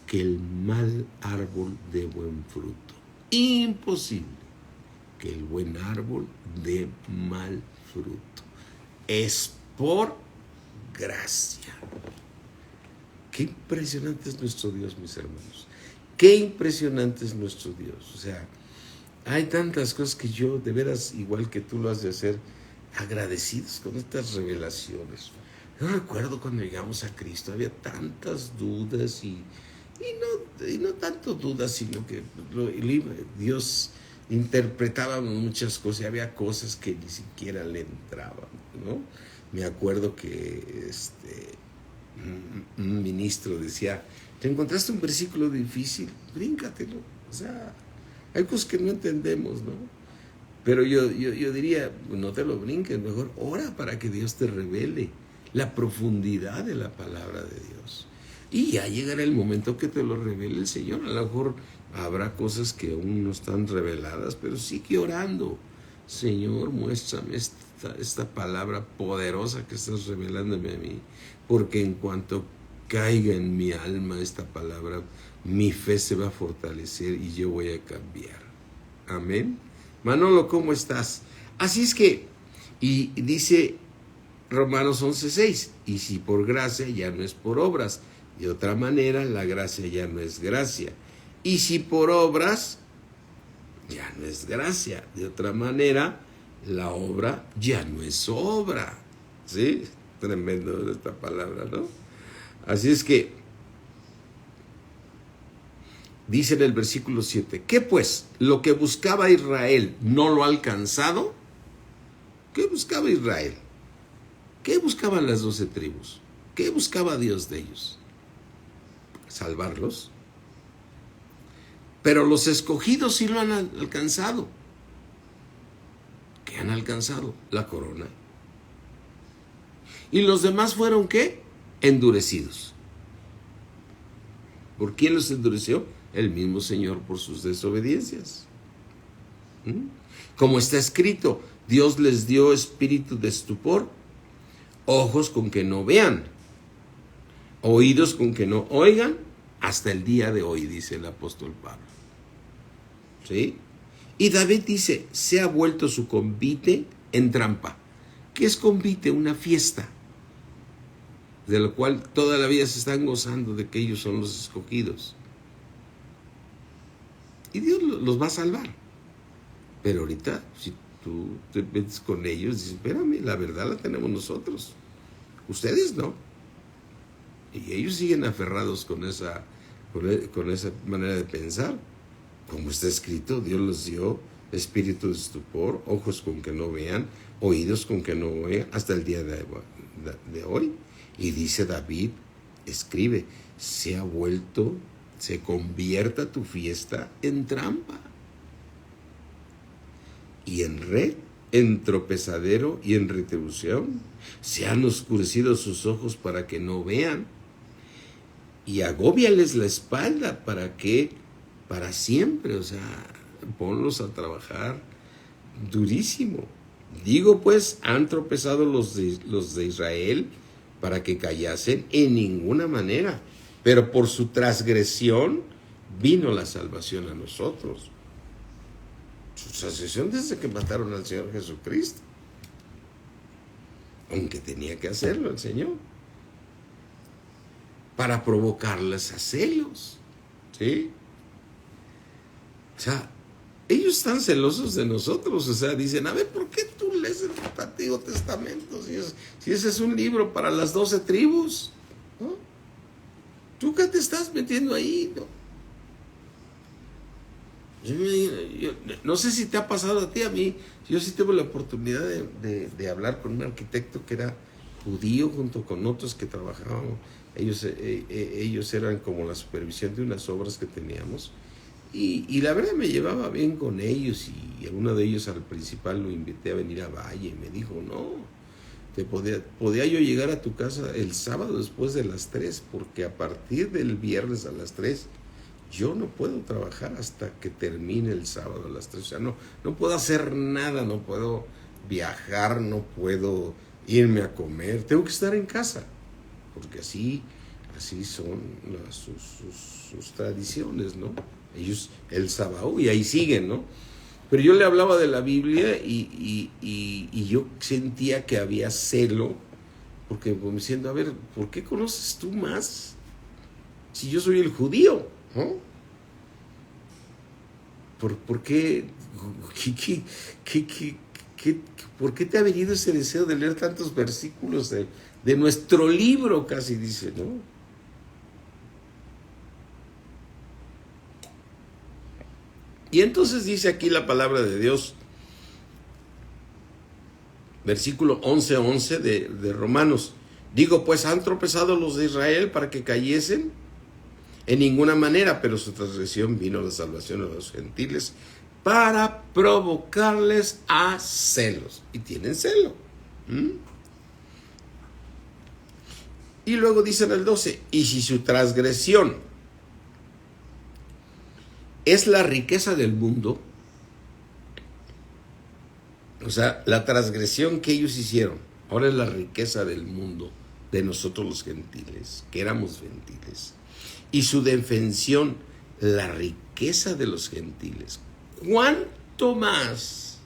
que el mal árbol dé buen fruto. Imposible que el buen árbol dé mal fruto. Es por gracia. Qué impresionante es nuestro Dios, mis hermanos. Qué impresionante es nuestro Dios. O sea, hay tantas cosas que yo, de veras, igual que tú lo has de hacer, agradecidos con estas revelaciones. Yo recuerdo cuando llegamos a Cristo, había tantas dudas y no tanto dudas, sino que Dios interpretaba muchas cosas y había cosas que ni siquiera le entraban, ¿no? Me acuerdo que un ministro decía, ¿te encontraste un versículo difícil? Bríncatelo. O sea, hay cosas que no entendemos, ¿no? Pero yo diría, no te lo brinques, mejor ora para que Dios te revele la profundidad de la palabra de Dios. Y ya llegará el momento que te lo revele el Señor. A lo mejor habrá cosas que aún no están reveladas, pero sigue orando. Señor, muéstrame esta palabra poderosa que estás revelándome a mí, porque en cuanto caiga en mi alma esta palabra, mi fe se va a fortalecer y yo voy a cambiar. Amén. Manolo, ¿cómo estás? Así es que, y dice Romanos 11:6, y si por gracia, ya no es por obras, De otra manera, la gracia ya no es gracia. Y si por obras, ya no es gracia. De otra manera, la obra ya no es obra. ¿Sí? Tremendo esta palabra, ¿no? Así es que, dice en el versículo 7, ¿qué pues? ¿Lo que buscaba Israel no lo ha alcanzado? ¿Qué buscaba Israel? ¿Qué buscaban las 12 tribus? ¿Qué buscaba Dios de ellos? Salvarlos. Pero los escogidos sí lo han alcanzado. ¿Qué han alcanzado? La corona. ¿Y los demás fueron qué? Endurecidos. ¿Por quién los endureció? El mismo Señor por sus desobediencias. Como está escrito, Dios les dio espíritu de estupor, ojos con que no vean, oídos con que no oigan, hasta el día de hoy, dice el apóstol Pablo. ¿Sí? Y David dice, se ha vuelto su convite en trampa. ¿Qué es convite? Una fiesta, de la cual toda la vida se están gozando de que ellos son los escogidos. Y Dios los va a salvar. Pero ahorita, si tú te metes con ellos, dices, espérame, la verdad la tenemos nosotros. Ustedes no. Y ellos siguen aferrados con esa manera de pensar. Como está escrito, Dios les dio espíritu de estupor, ojos con que no vean, oídos con que no oigan, hasta el día de hoy. Y dice David, escribe, se convierta tu fiesta en trampa y en red, en tropezadero y en retribución. Se han oscurecido sus ojos para que no vean, y agóbiales la espalda para siempre, o sea, ponlos a trabajar durísimo. Digo pues, han tropezado los de Israel para que callasen en ninguna manera, pero por su transgresión vino la salvación a nosotros. Su transgresión desde que mataron al Señor Jesucristo, aunque tenía que hacerlo el Señor, para provocarles a celos, ¿sí? O sea, ellos están celosos de nosotros, o sea, dicen, a ver, ¿por qué tú lees el Antiguo Testamento? Si ese es un libro para las 12 tribus, ¿no? ¿Tú qué te estás metiendo ahí? ¿No? Yo no sé si te ha pasado a ti, a mí, yo sí tuve la oportunidad de hablar con un arquitecto que era judío junto con otros que trabajábamos. Ellos eran como la supervisión de unas obras que teníamos. Y la verdad me llevaba bien con ellos, y a uno de ellos al principal lo invité a venir a Valle y me dijo, no, podía yo llegar a tu casa el sábado después de las 3, porque a partir del viernes a las 3 yo no puedo trabajar hasta que termine el sábado a las 3, o sea, no puedo hacer nada, no puedo viajar, no puedo irme a comer, tengo que estar en casa, porque así son sus tradiciones, ¿no? Ellos, el sábado, y ahí siguen, ¿no? Pero yo le hablaba de la Biblia y yo sentía que había celo, porque como diciendo, a ver, ¿por qué conoces tú más si yo soy el judío? ¿No? ¿Por qué ¿por qué te ha venido ese deseo de leer tantos versículos de nuestro libro? Casi dice, ¿no? Y entonces dice aquí la palabra de Dios, versículo 11:11 de Romanos. Digo, pues, ¿han tropezado los de Israel para que cayesen? En ninguna manera, pero su transgresión vino la salvación a los gentiles para provocarles a celos. Y tienen celo. Y luego dice en el 12, y si su transgresión es la riqueza del mundo, o sea, la transgresión que ellos hicieron, ahora es la riqueza del mundo, de nosotros los gentiles, que éramos gentiles, y su defensión, la riqueza de los gentiles, ¿cuánto más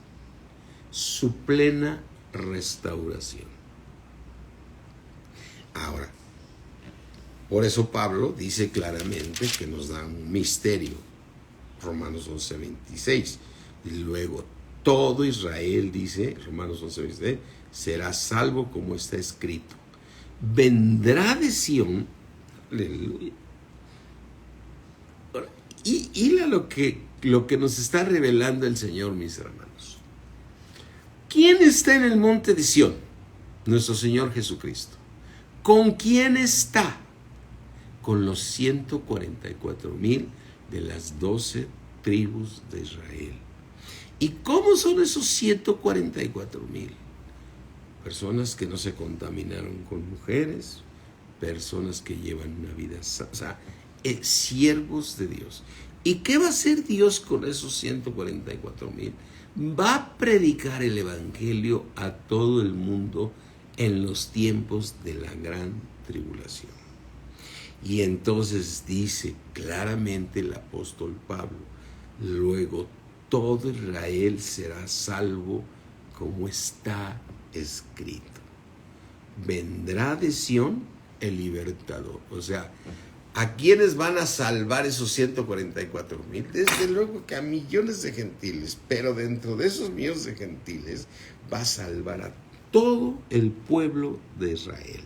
su plena restauración? Ahora, Por eso Pablo dice claramente que nos da un misterio. Romanos 11:26. Y luego todo Israel, dice Romanos 11:26, será salvo como está escrito. Vendrá de Sión, aleluya. Y lo que nos está revelando el Señor, mis hermanos. ¿Quién está en el monte de Sión? Nuestro Señor Jesucristo. ¿Con quién está? Con los 144,000 de las 12 tribus de Israel. ¿Y cómo son esos 144,000? Personas que no se contaminaron con mujeres, personas que llevan una vida, o sea, siervos de Dios. ¿Y qué va a hacer Dios con esos 144,000? Va a predicar el evangelio a todo el mundo en los tiempos de la gran tribulación. Y entonces dice claramente el apóstol Pablo, luego todo Israel será salvo como está escrito. Vendrá de Sión el libertador. O sea, ¿a quiénes van a salvar esos 144,000? Desde luego que a millones de gentiles, pero dentro de esos millones de gentiles va a salvar a todo el pueblo de Israel,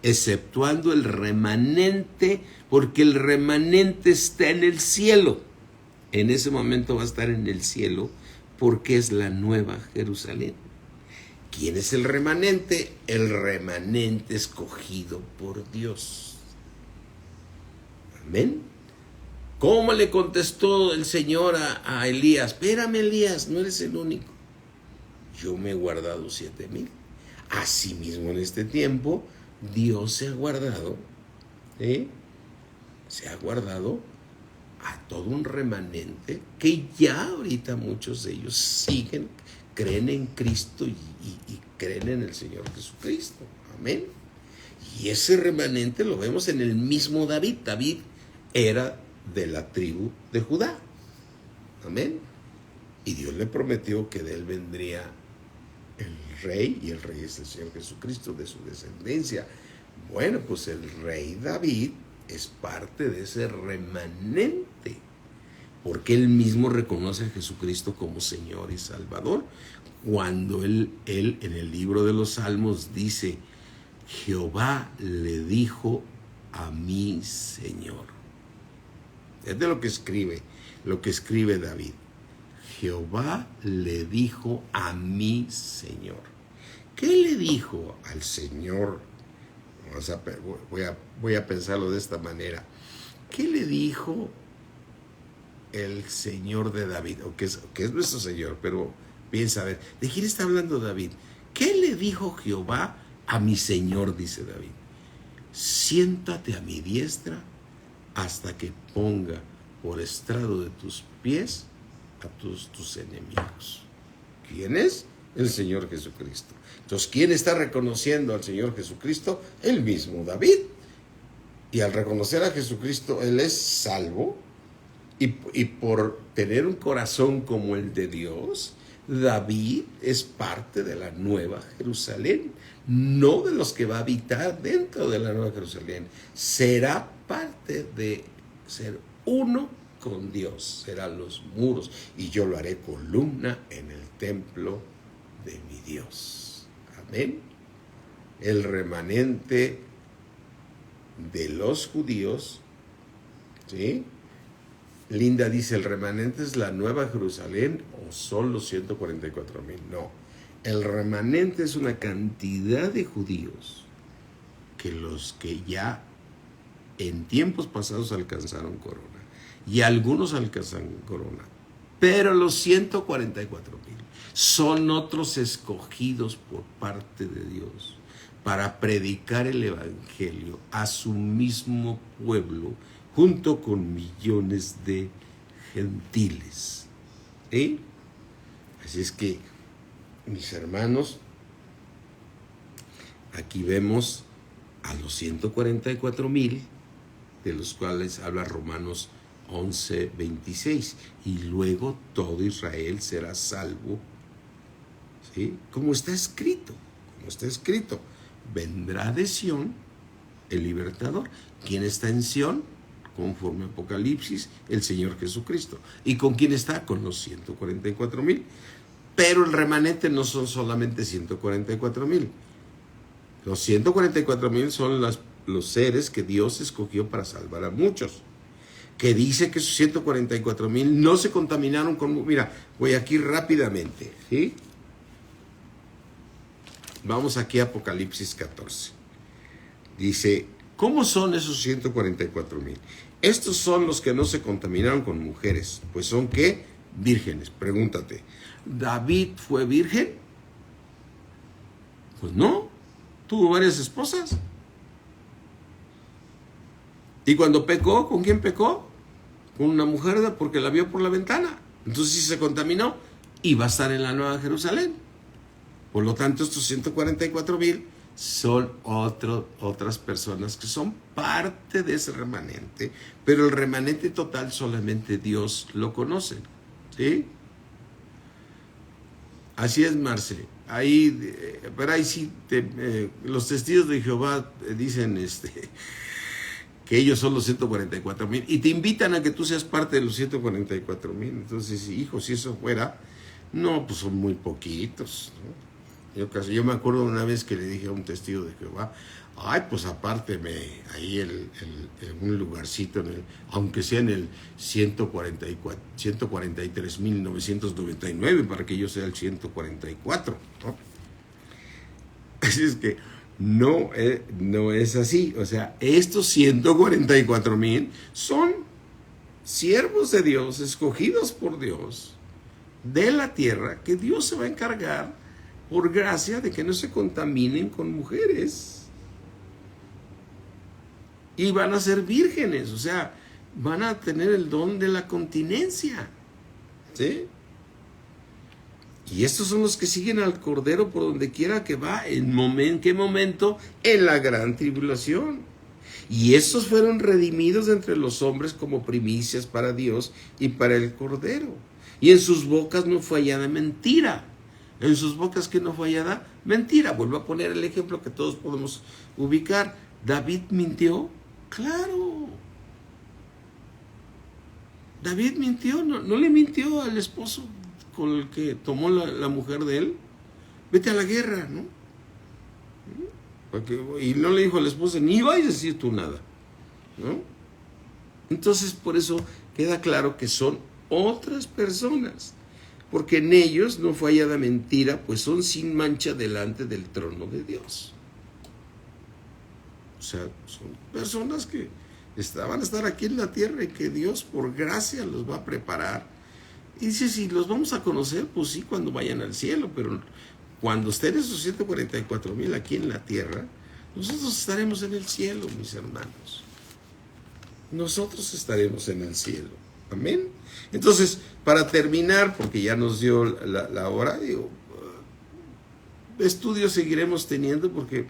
exceptuando el remanente, porque el remanente está en el cielo. En ese momento va a estar en el cielo porque es la nueva Jerusalén. ¿Quién es el remanente? El remanente escogido por Dios. Amén. ¿Cómo le contestó el Señor a Elías? Espérame, Elías, no eres el único. Yo me he guardado 7,000. Asimismo, en este tiempo, Dios se ha guardado, se ha guardado a todo un remanente que ya ahorita muchos de ellos siguen, creen en Cristo y creen en el Señor Jesucristo. Amén. Y ese remanente lo vemos en el mismo David. David era de la tribu de Judá. Amén. Y Dios le prometió que de él vendría el rey, y el rey es el Señor Jesucristo, de su descendencia. Bueno, pues el rey David es parte de ese remanente, porque él mismo reconoce a Jesucristo como Señor y Salvador. Cuando él en el libro de los Salmos dice, Jehová le dijo a mi Señor. Es de lo que escribe David. Jehová le dijo a mi Señor. ¿Qué le dijo al Señor? Voy a pensarlo de esta manera. ¿Qué le dijo el Señor de David? O que es nuestro Señor, pero piensa, a ver, ¿de quién está hablando David? ¿Qué le dijo Jehová a mi Señor? Dice David. Siéntate a mi diestra hasta que ponga por estrado de tus pies a tus enemigos. ¿Quién es? El Señor Jesucristo. Entonces, ¿quién está reconociendo al Señor Jesucristo? El mismo David. Y al reconocer a Jesucristo, él es salvo. Y por tener un corazón como el de Dios, David es parte de la nueva Jerusalén, no de los que va a habitar dentro de la nueva Jerusalén. Será parte de ser uno con Dios, serán los muros, y yo lo haré columna en el templo de mi Dios. Amén. El remanente de los judíos, ¿sí? Linda dice, ¿el remanente es la nueva Jerusalén o son los 144,000? No, el remanente es una cantidad de judíos que los que ya en tiempos pasados alcanzaron corona, y algunos alcanzan corona, pero los 144,000 son otros escogidos por parte de Dios para predicar el evangelio a su mismo pueblo, junto con millones de gentiles. Así es que, mis hermanos, aquí vemos a los 144,000, de los cuales habla Romanos 11:26, y luego todo Israel será salvo, ¿sí? Como está escrito, vendrá de Sión el libertador. ¿Quién está en Sión? Conforme a Apocalipsis, el Señor Jesucristo. ¿Y con quién está? Con los 144,000. Pero el remanente no son solamente 144,000. Los 144,000 son los seres que Dios escogió para salvar a muchos. Que dice que esos 144,000 no se contaminaron con... Mira, voy aquí rápidamente, ¿sí? Vamos aquí a Apocalipsis 14. Dice, ¿cómo son esos 144,000? Estos son los que no se contaminaron con mujeres. Pues son, ¿qué? Vírgenes. Pregúntate, ¿David fue virgen? Pues no. Tuvo varias esposas. Y cuando pecó, ¿con quién pecó? Con una mujer porque la vio por la ventana. Entonces sí se contaminó y va a estar en la Nueva Jerusalén. Por lo tanto, estos 144,000 son otras personas que son parte de ese remanente, pero el remanente total solamente Dios lo conoce, ¿sí? Así es, Marce. Pero ahí sí, los testigos de Jehová dicen que ellos son los 144,000 y te invitan a que tú seas parte de los 144,000. Entonces, hijo, si eso fuera, no, pues son muy poquitos, ¿no? Yo me acuerdo una vez que le dije a un testigo de Jehová, ay, pues apárteme ahí un lugarcito, aunque sea en el 143,999, para que yo sea el 144, ¿no? Así es que no es así. O sea, estos 144,000 son siervos de Dios, escogidos por Dios, de la tierra, que Dios se va a encargar por gracia de que no se contaminen con mujeres. Y van a ser vírgenes, o sea, van a tener el don de la continencia, ¿sí? Y estos son los que siguen al Cordero por donde quiera que va. ¿Qué momento? En la gran tribulación. Y estos fueron redimidos de entre los hombres como primicias para Dios y para el Cordero. Y en sus bocas no fue hallada mentira. En sus bocas, que no fue hallada mentira. Vuelvo a poner el ejemplo que todos podemos ubicar. ¿David mintió? Claro. David mintió, no le mintió al esposo con el que tomó la mujer de él. Vete a la guerra, ¿no? Y no le dijo a la esposa, ni vayas a decir tú nada, ¿no? Entonces, por eso queda claro que son otras personas, porque en ellos no fue hallada mentira, pues son sin mancha delante del trono de Dios. O sea, son personas que van a estar aquí en la tierra y que Dios por gracia los va a preparar. Y dice, si los vamos a conocer, pues sí, cuando vayan al cielo, pero cuando estén esos 144,000 aquí en la tierra, nosotros estaremos en el cielo, mis hermanos. Nosotros estaremos en el cielo. Amén. Entonces, para terminar, porque ya nos dio la hora, estudios seguiremos teniendo, porque,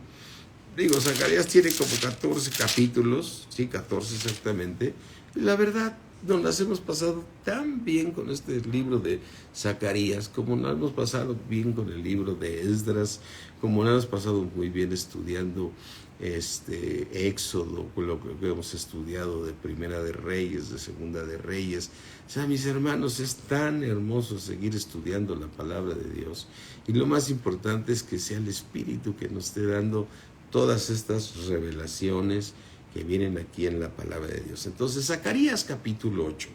Zacarías tiene como 14 capítulos, sí, 14 exactamente. La verdad, nos las hemos pasado tan bien con este libro de Zacarías, como nos hemos pasado bien con el libro de Esdras, como nos hemos pasado muy bien estudiando Éxodo, lo que hemos estudiado de Primera de Reyes, de Segunda de Reyes. O sea, mis hermanos, es tan hermoso seguir estudiando la palabra de Dios, y lo más importante es que sea el Espíritu que nos esté dando todas estas revelaciones que vienen aquí en la palabra de Dios. Entonces, Zacarías capítulo 8,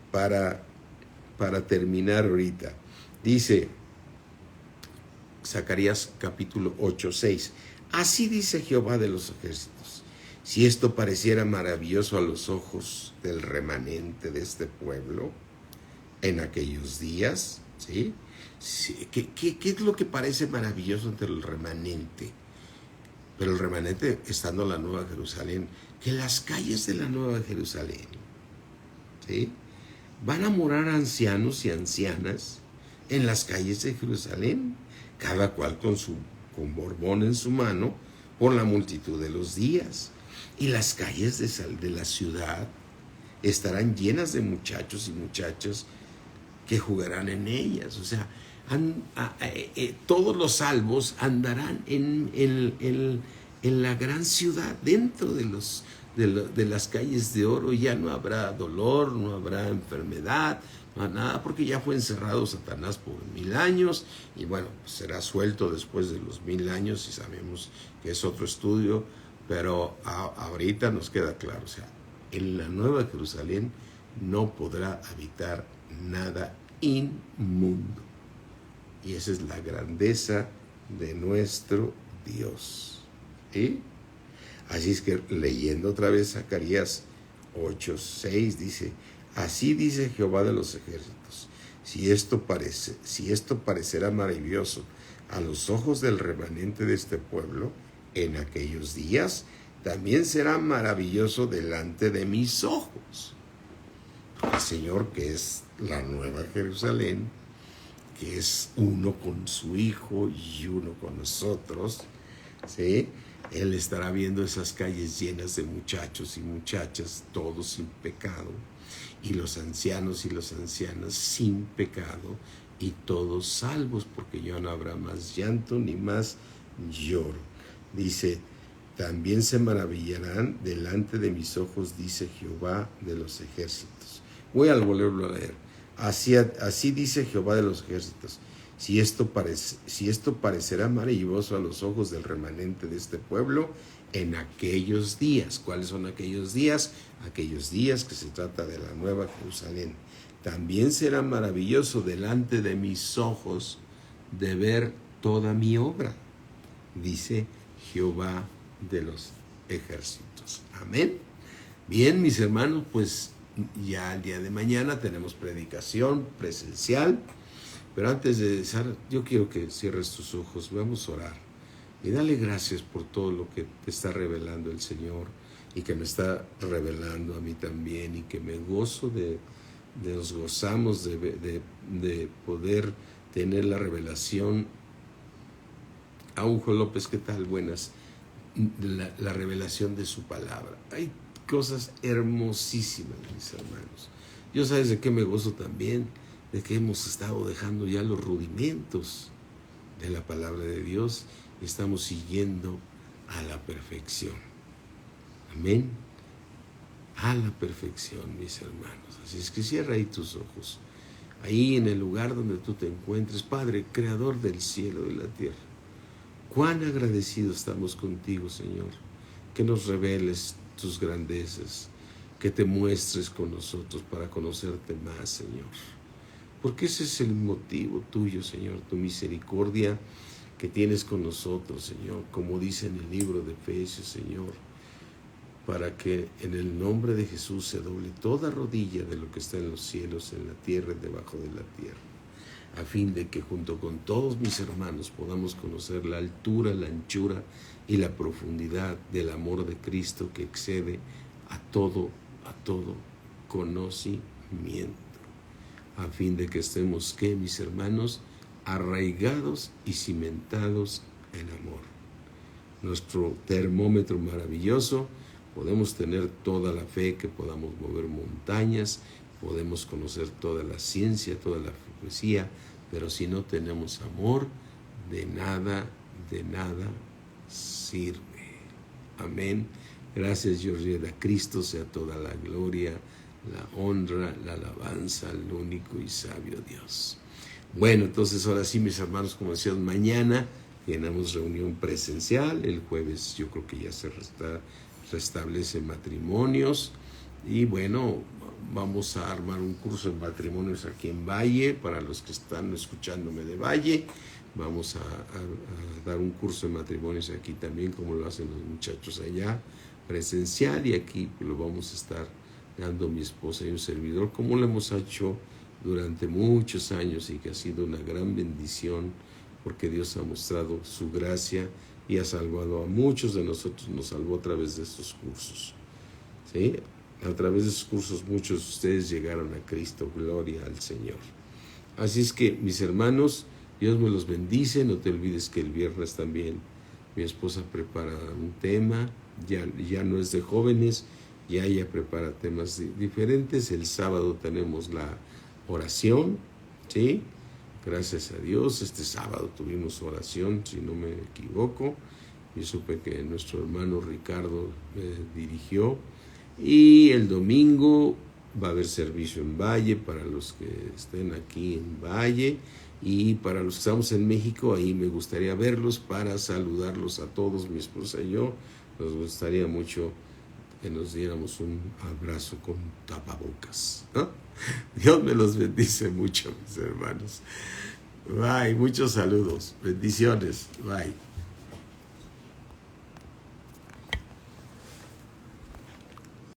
para terminar ahorita, dice Zacarías capítulo 8, 6, así dice Jehová de los ejércitos, si esto pareciera maravilloso a los ojos del remanente de este pueblo en aquellos días, ¿sí? ¿Qué es lo que parece maravilloso entre el remanente? Pero el remanente estando en la Nueva Jerusalén, que las calles de la Nueva Jerusalén, ¿sí?, van a morar ancianos y ancianas en las calles de Jerusalén, cada cual con borbón en su mano, por la multitud de los días. Y las calles de la ciudad estarán llenas de muchachos y muchachas que jugarán en ellas. O sea, todos los salvos andarán en en la gran ciudad, dentro de las calles de oro, ya no habrá dolor, no habrá enfermedad, no habrá nada, porque ya fue encerrado Satanás por 1000 años, y bueno, pues será suelto después de los 1000 años, y sabemos que es otro estudio, pero ahorita nos queda claro, o sea, en la Nueva Jerusalén no podrá habitar nada inmundo. Y esa es la grandeza de nuestro Dios. ¿Sí? Así es que leyendo otra vez Zacarías 8:6 dice, así dice Jehová de los ejércitos, si esto parecerá maravilloso a los ojos del remanente de este pueblo, en aquellos días también será maravilloso delante de mis ojos. El Señor, que es la Nueva Jerusalén, que es uno con su Hijo y uno con nosotros, ¿sí? Él estará viendo esas calles llenas de muchachos y muchachas, todos sin pecado, y los ancianos y las ancianas sin pecado, y todos salvos, porque ya no habrá más llanto ni más lloro. Dice, también se maravillarán delante de mis ojos, dice Jehová de los ejércitos. Voy a volverlo a leer. Así dice Jehová de los ejércitos. Si esto parecerá maravilloso a los ojos del remanente de este pueblo en aquellos días. ¿Cuáles son aquellos días? Aquellos días que se trata de la Nueva Jerusalén. También será maravilloso delante de mis ojos de ver toda mi obra, dice Jehová de los ejércitos. Amén. Bien, mis hermanos, pues ya el día de mañana tenemos predicación presencial, pero antes de empezar, yo quiero que cierres tus ojos, vamos a orar y dale gracias por todo lo que te está revelando el Señor y que me está revelando a mí también, y que me gozo nos gozamos de poder tener la revelación. Aujo López, ¿qué tal? Buenas. La revelación de su palabra. Hay cosas hermosísimas, mis hermanos. Yo, ¿sabes de qué me gozo también? De que hemos estado dejando ya los rudimentos de la palabra de Dios y estamos siguiendo a la perfección. Amén. A la perfección, mis hermanos. Así es que cierra ahí tus ojos. Ahí en el lugar donde tú te encuentres, Padre, creador del cielo y de la tierra. Cuán agradecidos estamos contigo, Señor, que nos reveles tus grandezas, que te muestres con nosotros para conocerte más, Señor. Porque ese es el motivo tuyo, Señor, tu misericordia que tienes con nosotros, Señor, como dice en el libro de Efesios, Señor, para que en el nombre de Jesús se doble toda rodilla de lo que está en los cielos, en la tierra y debajo de la tierra, a fin de que junto con todos mis hermanos podamos conocer la altura, la anchura y la profundidad del amor de Cristo que excede a todo conocimiento, a fin de que estemos, ¿qué, mis hermanos? Arraigados y cimentados en amor. Nuestro termómetro maravilloso, podemos tener toda la fe que podamos mover montañas, podemos conocer toda la ciencia, toda la poesía, pero si no tenemos amor, de nada sirve. Amén. Gracias, Georgiana. A Cristo sea toda la gloria, la honra, la alabanza al único y sabio Dios. Bueno, entonces ahora sí, mis hermanos, como decíamos, mañana tenemos reunión presencial. El jueves yo creo que ya se restablecen matrimonios. Y bueno, vamos a armar un curso de matrimonios aquí en Valle, para los que están escuchándome de Valle. Vamos a dar un curso de matrimonios aquí también, como lo hacen los muchachos allá, presencial, y aquí lo vamos a estar dando mi esposa y un servidor, como lo hemos hecho durante muchos años, y que ha sido una gran bendición, porque Dios ha mostrado su gracia y ha salvado a muchos de nosotros, nos salvó a través de estos cursos, ¿sí? A través de esos cursos muchos de ustedes llegaron a Cristo, gloria al Señor. Así es que, mis hermanos, Dios me los bendice. No te olvides que el viernes también mi esposa prepara un tema, ya no es de jóvenes, ya ella prepara temas diferentes. El sábado tenemos la oración, ¿sí? Gracias a Dios, este sábado tuvimos oración, si no me equivoco, Yo supe que nuestro hermano Ricardo dirigió. Y el domingo va a haber servicio en Valle para los que estén aquí en Valle. Y para los que estamos en México, ahí me gustaría verlos para saludarlos a todos, mi esposa y yo. Nos gustaría mucho que nos diéramos un abrazo con tapabocas, ¿no? Dios me los bendice mucho, mis hermanos. Bye, muchos saludos, bendiciones, bye.